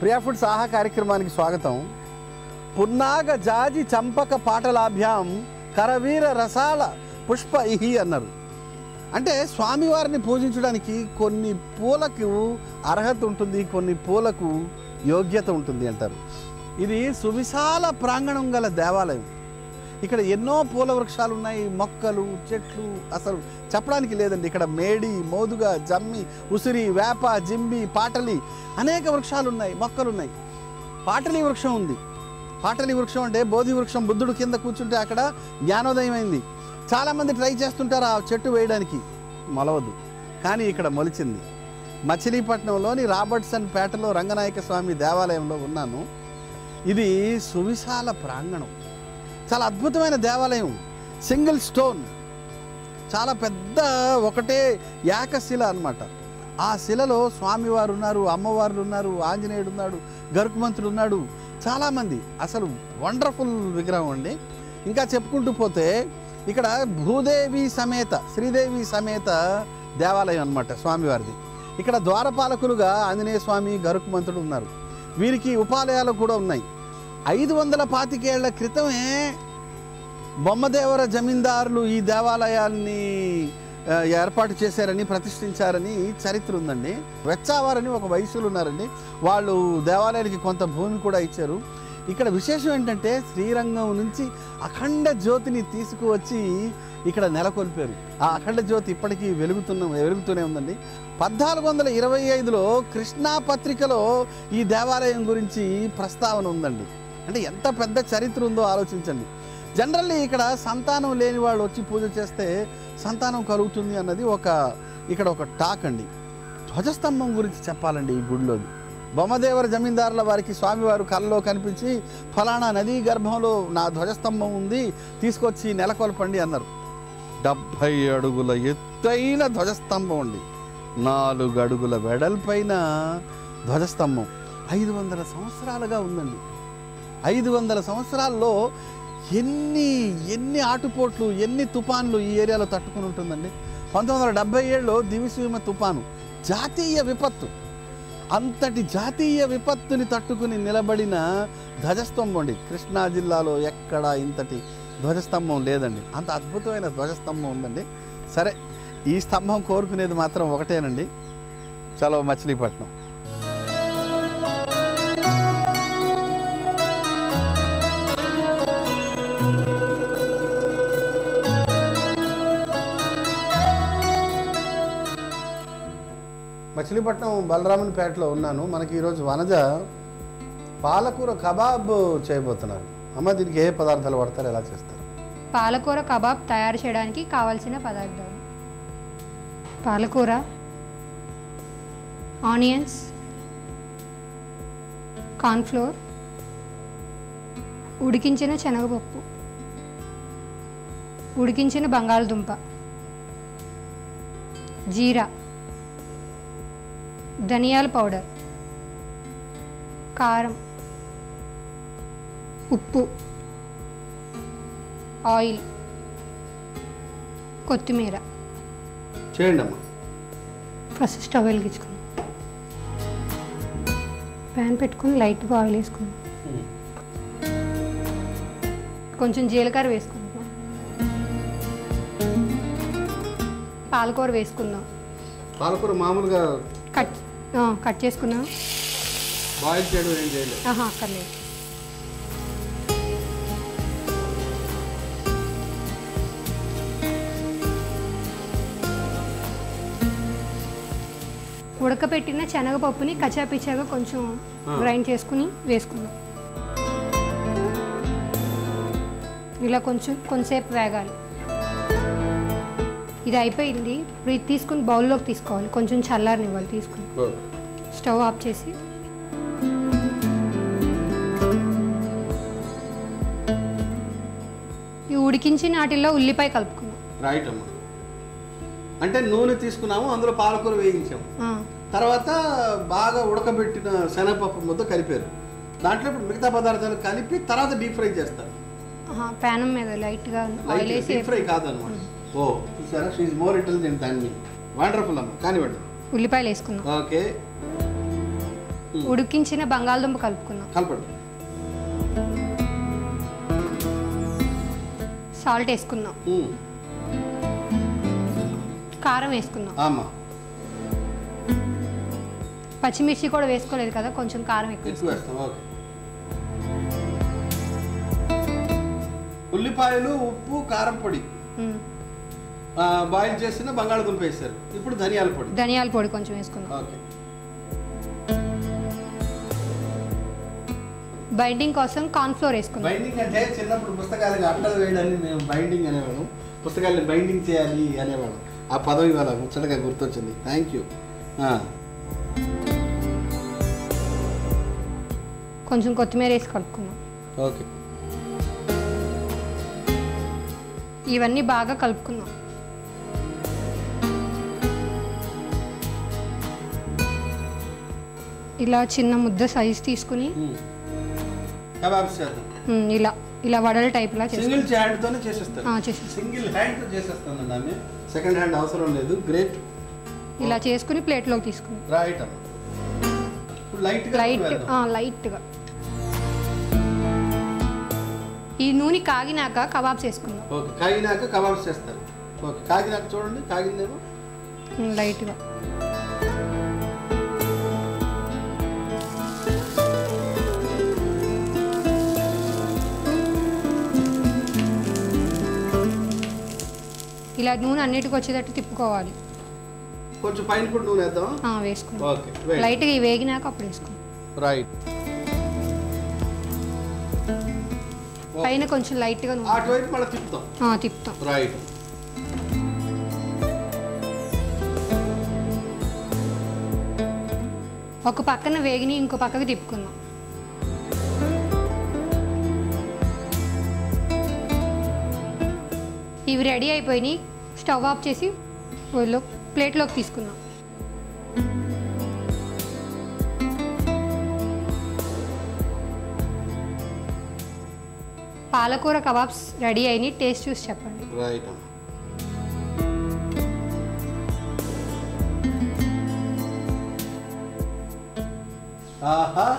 Priya foods ఆహా కార్యక్రమానికి స్వాగతం. పున్నాగ జాజి చంపక పాటలాభ్యాం కరవీర రసాల పుష్ప ఇహి అన్నారు. అంటే స్వామివారిని పూజించడానికి కొన్ని పూలకు అర్హత ఉంటుంది, కొన్ని పూలకు యోగ్యత ఉంటుంది అంటారు. ఇది సువిశాల ప్రాంగణం గల దేవాలయం. ఇక్కడ ఎన్నో పూల వృక్షాలు ఉన్నాయి, మొక్కలు, చెట్లు, అసలు చెప్పడానికి లేదండి. ఇక్కడ మేడి, మోదుగ, జమ్మి, ఉసిరి, వేప, జింబి, పాటలి అనేక వృక్షాలు ఉన్నాయి, మొక్కలు ఉన్నాయి. పాటలి వృక్షం ఉంది. పాటలి వృక్షం అంటే బోధి వృక్షం. బుద్ధుడు కింద కూర్చుంటే అక్కడ జ్ఞానోదయం అయింది. చాలామంది ట్రై చేస్తుంటారు ఆ చెట్టు వేయడానికి, మొలవదు. కానీ ఇక్కడ మొలిచింది. మచిలీపట్నంలోని రాబర్ట్సన్ పేటలో రంగనాయక స్వామి దేవాలయంలో ఉన్నాను. ఇది సువిశాల ప్రాంగణం, చాలా అద్భుతమైన దేవాలయం. సింగిల్ స్టోన్, చాలా పెద్ద ఒకటే ఏకశిల అన్నమాట. ఆ శిలలో స్వామివారు ఉన్నారు, అమ్మవార్లు ఉన్నారు, ఆంజనేయుడు ఉన్నాడు, గరుకుమంతుడు ఉన్నాడు, చాలామంది. అసలు వండర్ఫుల్ విగ్రహం అండి. ఇంకా చెప్పుకుంటూ పోతే ఇక్కడ భూదేవి సమేత, శ్రీదేవి సమేత దేవాలయం అన్నమాట స్వామివారిది. ఇక్కడ ద్వారపాలకులుగా ఆంజనేయ స్వామి, గరుకుమంతుడు ఉన్నారు. వీరికి ఉపాలయాలు కూడా ఉన్నాయి. 525 ఏళ్ల క్రితమే బొమ్మదేవర జమీందారులు ఈ దేవాలయాన్ని ఏర్పాటు చేశారని, ప్రతిష్ఠించారని చరిత్ర ఉందండి. వెచ్చావారని ఒక వైశ్యులు ఉన్నారండి, వాళ్ళు దేవాలయానికి కొంత భూమి కూడా ఇచ్చారు. ఇక్కడ విశేషం ఏంటంటే శ్రీరంగం నుంచి అఖండ జ్యోతిని తీసుకువచ్చి ఇక్కడ నెలకొల్పారు. ఆ అఖండ జ్యోతి ఇప్పటికీ వెలుగుతూనే ఉందండి. 1425లో కృష్ణా పత్రికలో ఈ దేవాలయం గురించి ప్రస్తావన ఉందండి. అంటే ఎంత పెద్ద చరిత్ర ఉందో ఆలోచించండి. జనరల్లీ ఇక్కడ సంతానం లేని వాళ్ళు వచ్చి పూజ చేస్తే సంతానం కలుగుతుంది అన్నది ఇక్కడ ఒక టాక్ అండి. ధ్వజస్తంభం గురించి చెప్పాలండి. ఈ గుడిలోది బొమ్మదేవర జమీందారుల వారికి స్వామివారు కళ్ళలో కనిపించి ఫలానా నదీ గర్భంలో నా ధ్వజస్తంభం ఉంది, తీసుకొచ్చి నెలకొల్పండి అన్నారు. 70 అడుగుల ఎత్తైన ధ్వజస్తంభం అండి, 4 అడుగుల వెడల్పైన ధ్వజస్తంభం. 500 సంవత్సరాలుగా ఉందండి. 500 సంవత్సరాల్లో ఎన్ని ఆటుపోట్లు, ఎన్ని తుఫాన్లు ఈ ఏరియాలో తట్టుకుని ఉంటుందండి. 1977లో దివిసీమ తుఫాను జాతీయ విపత్తు. అంతటి జాతీయ విపత్తుని తట్టుకుని నిలబడిన ధ్వజస్తంభం అండి. కృష్ణా జిల్లాలో ఎక్కడా ఇంతటి ధ్వజస్తంభం లేదండి. అంత అద్భుతమైన ధ్వజస్తంభం ఉందండి. సరే, ఈ స్తంభం కోరుకునేది మాత్రం ఒకటేనండి, చలో మచిలీపట్నం. మచిలీపట్నం బలరామన్పేటలో ఉన్నాను. మనకి ఈరోజు వనజ పాలకూర కబాబ్ చేయబోతున్నారు. అమ్మ, దీనికి ఏ పదార్థాలు వాడతారు, ఎలా చేస్తారు? పాలకూర కబాబ్ తయారు చేయడానికి కావాల్సిన పదార్థాలు: పాలకూర, ఆనియన్స్, కార్న్ఫ్లోర్, ఉడికించిన శనగపప్పు, ఉడికించిన బంగాళదుంప, జీరా, ధనియాల పౌడర్, కారం, ఉప్పు, ఆయిల్, కొత్తిమీర. చేయండి అమ్మా. First stove వెలిగించుకుందాం. ప్యాన్ పెట్టుకుని లైట్గా ఆయిల్ వేసుకుందాం. కొంచెం జీలకర్ర వేసుకుందాం. పాలకూర వేసుకుందాం. పాలకూర మామూలుగా కట్ చేసుకున్నాం. బాయిల్ చేయడం ఏం చేయలేదు? అక్కర్లేదు. ఉడకపెట్టిన శనగపప్పుని కచ్చాపిచ్చాగా కొంచెం గ్రైండ్ చేసుకుని వేసుకుందాం. ఇలా కొంచెంసేపు వేగాలి. ఇది అయిపోయింది. ఇప్పుడు ఇది తీసుకుని బౌల్లోకి తీసుకోవాలి. కొంచెం చల్లారనివ్వాలి. తీసుకుని స్టవ్ ఆఫ్ చేసి ఈ ఉడికించిన వాటిల్లో ఉల్లిపాయ కలుపుకున్నాం. రైట్ అమ్మా. అంటే నూనె తీసుకున్నాము, అందులో పాలకూర వేయించాము, తర్వాత బాగా ఉడకబెట్టిన శనగపప్పు ముద్ద కలిపారు. దాంట్లో ఇప్పుడు మిగతా పదార్థాలు కలిపి తర్వాత డీప్ ఫ్రై చేస్తారు. ప్యానం మీద లైట్గా ఆయిల్ వేసి. డీప్ ఫ్రై కాదనమాట. ఓ, చూసారా, షీ ఈజ్ మోర్ ఇంటెలిజెంట్ దాన్ని. వండర్ఫుల్ అమ్మ. కానివ్వండి. ఉల్లిపాయలు వేసుకున్నాం. ఓకే. ఉడికించిన బంగాళదుంప కలుపుకుందాం. కలపండి. సాల్ట్ వేసుకుందాం. కారం వేసుకుందాం. ఆమా. పచ్చిమిర్చి కూడా వేసుకోలేదు కదా, కొంచెం కారం ఎక్కువ వేస్తాం. ఓకే. ఉల్లిపాయలు, ఉప్పు, కారం పొడి, బాయిల్ చేసిన బంగాళదుంప వేసారు. ఇప్పుడు ధనియాల పొడి కొంచెం వేసుకుందాం. ఓకే. బైండింగ్ కోసం కార్న్ ఫ్లోర్ వేసుకుందాం. బైండింగ్ అంటే చిన్నప్పుడు పుస్తకాలకు అట్టలు వేయడాన్ని మేము బైండింగ్ అనేవాళ్ళం. పుస్తకాలను బైండింగ్ చేయాలి అనేవాళ్ళం. ఆ పదం ఇవాళ ముచ్చటగా గుర్తొచ్చింది. Thank you. కొంచెం కొత్తిమీర వేసి కలుపుకుందాం. ఓకే. ఇవన్నీ బాగా కలుపుకుందాం. ఇలా చిన్న ముద్ద సైజ్ తీసుకుని కబాబ్స్ చేద్దాం. ఇలా వడల టైప్ లా సింగిల్ హ్యాండ్ తోనే చేసేస్తాను. సింగిల్ హ్యాండ్ తో చేసేస్తానండి ఆమె. సెకండ్ హ్యాండ్ అవసరం లేదు. గ్రేట్. ఇలా చేసుకుని ప్లేట్లోకి తీసుకుందాం. రైట్ అమ్మ. లైట్గా ఈ నూనె కాగినాక కబాబ్స్ వేసుకుందాం. ఓకే. కాగినాక కబాబ్స్ చేస్తారు. ఓకే. కాగినాక చూడండి, కాగిందేమో. లైట్గా ఇలా నూనె అన్నిటికి వచ్చేటట్టు తిప్పుకోవాలి. కొంచెం పైన కూడా నూనె వేద్దాం. వేసుకుందాం. ఓకే. లైట్గా వేగినాక అప్పుడు వేసుకుందాం. రైట్. పైన కొంచెం లైట్గా అటువైపు మళ్ళీ తిప్పుతాం. రైట్. ఒక పక్కన వేగిని ఇంకో పక్కకి తిప్పుకుందాం. ఇవి రెడీ అయిపోయినాయి. స్టవ్ ఆఫ్ చేసి ప్లేట్లోకి తీసుకుందాం. పాలకూర కబాబ్స్ రెడీ అయినాయి. టేస్ట్ చూసి చెప్పండి. రైట్. ఆహా.